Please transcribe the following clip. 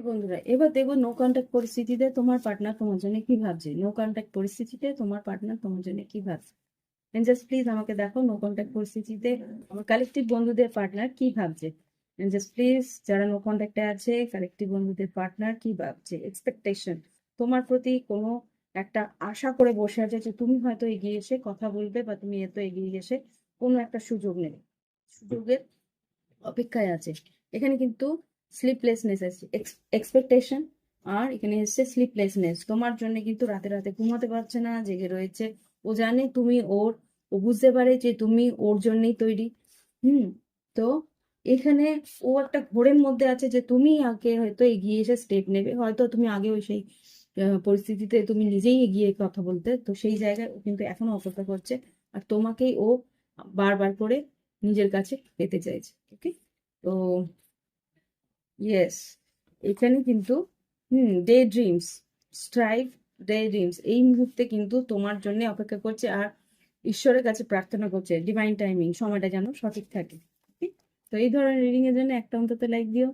বন্ধুরা, এবার দেখবো নো কন্ট্যাক্ট পরিস্থিতিতে তোমার পার্টনার তোমার জন্য কি ভাবছে। নো কন্ট্যাক্ট পরিস্থিতিতে তোমার পার্টনার তোমার জন্য কি ভাবছে। জাস্ট প্লিজ আমাকে দেখো, নো কন্ট্যাক্ট পরিস্থিতিতে আমার কালেকটিভ বন্ধুদের পার্টনার কি ভাবছে। জাস্ট প্লিজ, যারা নো কন্ট্যাক্টে আছে, কালেকটিভ বন্ধুদের পার্টনার কি ভাবছে। এক্সপেকটেশন, তোমার প্রতি কোনো একটা আশা করে বসে আছে যে তুমি হয়তো এগিয়ে এসে কথা বলবে, বা তুমি এত এগিয়ে এসে কোনো একটা সুযোগ নেবে, সুযোগের অপেক্ষায় আছে। এখানে কিন্তু স্লিপলেসনেস আছে, এক্সপেকটেশন, আর এখানে এসছে স্লিপলেসনেস। তোমার জন্য কিন্তু রাতে রাতে ঘুমাতে পারছে না, জেগে রয়েছে। ও জানে তুমি ওর, ও বুঝতে পারে যে তুমি ওর জন্যই তৈরি। হুম। তো এখানে ও একটা ঘোরের মধ্যে আছে যে তুমি আগে হয়তো এগিয়ে এসে স্টেপ নেবে, হয়তো তুমি আগে ওই সেই পরিস্থিতিতে তুমি নিজেই এগিয়ে কথা বলতে, তো সেই জায়গায় ও কিন্তু এখনো অপেক্ষা করছে। আর তোমাকেই ও বারবার করে নিজের কাছে পেতে চাইছে। ওকে। তো ইয়েস, এখানে কিন্তু day dreams, strive, day dreams এই মুহূর্তে কিন্তু তোমার জন্য অপেক্ষা করছে, আর ঈশ্বরের কাছে প্রার্থনা করছে ডিভাইন টাইমিং, সময়টা যেন সঠিক থাকে। Okay? তো এই ধরনের রিডিং এর জন্য একটা অন্তত লাইক দিও।